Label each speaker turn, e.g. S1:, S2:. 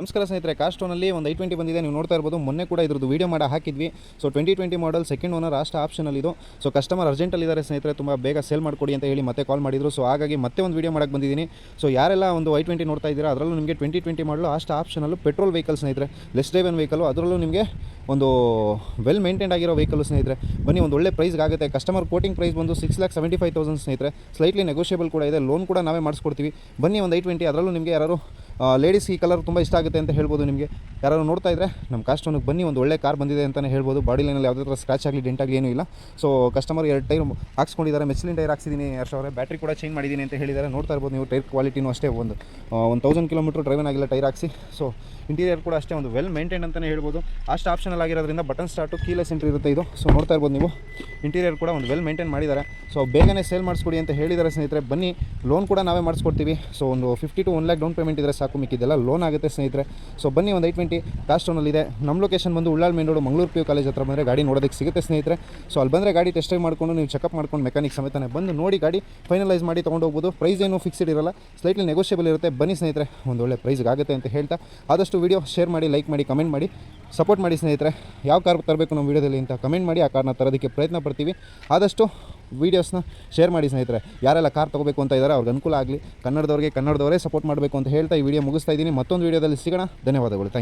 S1: ನಮಸ್ಕಾರ ಸ್ನೇಹಿತರೆ, ಕಾಸ್ಟೋನಲ್ಲಿ ಒಂದು i20 ಬಂದಿದೆ. ನೀವು ನೋಡ್ತಾ ಇರ್ಬೋದು, ಮೊನ್ನೆ ಕೂಡ ಇದ್ರದ್ದು ವೀಡಿಯೋ ಮಾಡಿ ಹಾಕಿದ್ವಿ. ಸೊ 2020 ಮಾಡಲ್, ಸೆಕೆಂಡ್ ಓನರ್, ಲಾಸ್ಟ್ ಆಪ್ಷನಲ್ಲಿ ಇದು. ಸೊ ಕಸ್ಟಮರ್ ಅರ್ಜೆಂಟಲ್ಲಿದ್ದಾರೆ ಸ್ನೇಹಿತರೆ, ತುಂಬ ಬೇಗ ಸೇಲ್ ಮಾಡಿಕೊಡಿ ಅಂತ ಹೇಳಿ ಮತ್ತೆ ಕಾಲ್ ಮಾಡಿದ್ರು. ಸೊ ಹಾಗಾಗಿ ಮತ್ತೆ ಒಂದು ವೀಡಿಯೋ ಮಾಡಕ್ಕೆ ಬಂದಿದ್ದೀನಿ. ಸೊ ಯಾರೆಲ್ಲ ಒಂದು i20 ನೋಡ್ತಾ ಇದ್ದೀರಾ, ಅದರಲ್ಲೂ ನಿಮಗೆ 2020 ಮಾಡಲು ಲಾಸ್ಟ್ ಆಪ್ಷನಲ್ಲೂ ಪೆಟ್ರೋಲ್ ವೆಹಿಕಲ್ ಸ್ನೇಹಿತರೆ, ಲೆಸ್ ಡ್ರೈವನ್ ವೆಹಿಕಲ್, ಅದರಲ್ಲೂ ನಿಮಗೆ ಒಂದು ವೆಲ್ ಮೇಂಟೈನ್ ಆಗಿರೋ ವೆಹಿಕಲ್ ಸ್ನೇಹಿತರೆ. ಬನ್ನಿ, ಒಂದು ಒಳ್ಳೆ ಪ್ರೈಸ್ಗೆ ಆಗುತ್ತೆ. ಕಸ್ಟಮರ್ ಕೋಟಿಂಗ್ ಪ್ರೈಸ್ ಬಂದು 6,75,000 ಸ್ನೇಹಿತರೆ. ಸ್ಲೈಟ್ಲಿ ನೆಗೋಷಿಯಬಲ್ ಕೂಡ ಇದೆ, ಲೋನ್ ಕೂಡ ನಾವೇ ಮಾಡಿಸ್ಕೊಡ್ತೀವಿ. ಬನ್ನಿ, ಒಂದು i20, ಅದರಲ್ಲೂ ನಿಮಗೆ ಯಾರು ಲೇಡೀಸ್ ಈ ಕಲರ್ ತುಂಬ ಇಷ್ಟ ಆಗುತ್ತೆ ಅಂತ ಹೇಳ್ಬೋದು. ನಿಮಗೆ ಯಾರು ನೋಡ್ತಾ ಇದ್ದರೆ ನಮ್ಮ ಕಾಸ್ಟೋನಿಗೆ ಬನ್ನಿ, ಒಂದು ಒಳ್ಳೆ ಕಾರ್ ಬಂದಿದೆ ಅಂತಲೇ ಹೇಳ್ಬೋದು. ಬಾಡಿ ಲೈನಲ್ಲಿ ಯಾವುದೇ ಥರ ಸ್ಕ್ರಾಚ್ ಆಗಲಿ, ಡೆಂಟ್ ಆಗಲಿ ಏನೂ ಇಲ್ಲ. ಸೊ ಕಸ್ಟಮರ್ 2 ಟೈರ್ ಹಾಕ್ಸ್ಕೊಂಡಿದ್ದಾರೆ. ಮೆಚ್ಲಿನ್ ಟೈರ್ ಹಾಕ್ಸಿದ್ದೀನಿ 2000. ಬ್ಯಾಟ್ರಿ ಕೂಡ ಚೇಂಜ್ ಮಾಡಿದ್ದೀನಿ ಅಂತ ಹೇಳಿದ್ದಾರೆ. ನೋಡ್ತಾ ಇರ್ಬೋದು ನೀವು, ಟೈರ್ ಕ್ವಾಲಿಟಿನೂ ಅಷ್ಟೇ, 1000 ಕಿಲೋಮೀಟರ್ ಡ್ರೈವನ್ ಆಗಿಲ್ಲ ಟೈರ್ ಹಾಕ್ಸಿ. ಸೊ ಇಂಟೀರಿಯರ್ ಕೂಡ ಅಷ್ಟೇ ಒಂದು ವೆಲ್ ಮೇಂಟೈನ್ ಅಂತಲೇ ಹೇಳ್ಬೋದು. ಅಷ್ಟು ಆಪ್ಷನಲ್ ಆಗಿರೋದ್ರಿಂದ ಬಟನ್ ಸ್ಟಾರ್ಟು, ಕೀಲೆಸ್ ಎಂಟ್ರಿ ಇರುತ್ತೆ ಇದು. ಸೊ ನೋಡ್ತಾ ಇರ್ಬೋದು ನೀವು, ಇಂಟೀರಿಯರ್ ಕೂಡ ಒಂದು ವೆಲ್ ಮೇಂಟೈನ್ ಮಾಡಿದ್ದಾರೆ. ಸೊ ಬೇಗನೆ ಸೇಲ್ ಮಾಡಿಸ್ಕೊಡಿ ಅಂತ ಹೇಳಿದ್ದಾರೆ ಸ್ನೇಹಿತರೆ. ಬನ್ನಿ, ಲೋನ್ ಕೂಡ ನಾವೇ ಮಾಡಿಸ್ಕೊಡ್ತೀವಿ. ಸೊ ಒಂದು 50 to 1 lakh ಡೌನ್ ಪೇಮೆಂಟ್ ಇದ್ದರೆ ಸಾಕು, ಮಿಕ್ಕಿದೆಲ್ಲ ಲೋನ್ ಆಗುತ್ತೆ ಸ್ನೇಹಿತರೆ. ಸೊ ಬನ್ನಿ, ಒಂದು i20 ಕಾಸ್ಟೋನಲ್ಲಿದೆ. ನಮ್ಮ ಲೊಕೇಶನ್ ಬಂದು Ullal main road, Mangaluru PU college ಹತ್ರ ಬಂದರೆ ಗಾಡಿ ನೋಡೋದಕ್ಕೆ ಸಿಗುತ್ತೆ ಸ್ನೇಹಿತರೆ. ಸೊ ಅಲ್ಲಿ ಬಂದರೆ ಗಾಡಿ ಟೆಸ್ಟ್ ಡ್ರೈವ್ ಮಾಡಿಕೊಂಡು, ನೀವು ಚೆಕಪ್ ಮಾಡ್ಕೊಂಡು ಮೆಕ್ಯಾನಿಕ್ ಸಮೇತನೇ ಬಂದು ನೋಡಿ ಗಾಡಿ ಫೈನಲೈಸ್ ಮಾಡಿ ತೊಗೊಂಡು ಹೋಗ್ಬೋದು. ಪ್ರೈಸ್ ಏನು ಫಿಕ್ಸ್ಡ್ ಇರಲ್ಲ, ಸ್ಲೈಟ್ಲಿ ನೆಗೋಷಿಯಬಲ್ ಇರುತ್ತೆ. ಬನ್ನಿ ಸ್ನೇಹಿತರೆ, ಒಂದು ಒಳ್ಳೆ ಪ್ರೈಸ್ಗೆ ಆಗುತ್ತೆ ಅಂತ ಹೇಳ್ತಾ, ಆದಷ್ಟು ವೀಡಿಯೋ ಶೇರ್ ಮಾಡಿ, ಲೈಕ್ ಮಾಡಿ, ಕಮೆಂಟ್ ಮಾಡಿ, ಸಪೋರ್ಟ್ ಮಾಡಿ ಸ್ನೇಹಿತರೆ. ಯಾವ ಕಾರ್ ತರಬೇಕು ನಮ್ಮ ವೀಡಿಯೋದಲ್ಲಿ ಅಂತ ಕಮೆಂಟ್ ಮಾಡಿ, ಆ ಕಾರ್ನ ತರೋದಕ್ಕೆ ಪ್ರಯತ್ನ ಪಡ್ತೀವಿ. ಆದಷ್ಟು ವೀಡಿಯೋಸ್ನ ಶೇರ್ ಮಾಡಿ ಸ್ನೇಹಿತರೆ. ಯಾರೆಲ್ಲ ಕಾರ್ ತೊಗೋಬೇಕು ಅಂತ ಇದ್ದಾರೆ ಅವ್ರಿಗೆ ಅನುಕೂಲ ಆಗಲಿ. ಕನ್ನಡದವರೇ ಸಪೋರ್ಟ್ ಮಾಡಬೇಕು ಅಂತ ಹೇಳ್ತಾ ಈ ವಿಡಿಯೋ ಮುಗಿಸ್ತಾ ಇದ್ದೀನಿ. ಮತ್ತೊಂದು ವೀಡಿಯೋದಲ್ಲಿ ಸಿಗೋಣ. ಧನ್ಯವಾದಗಳು. Thank you.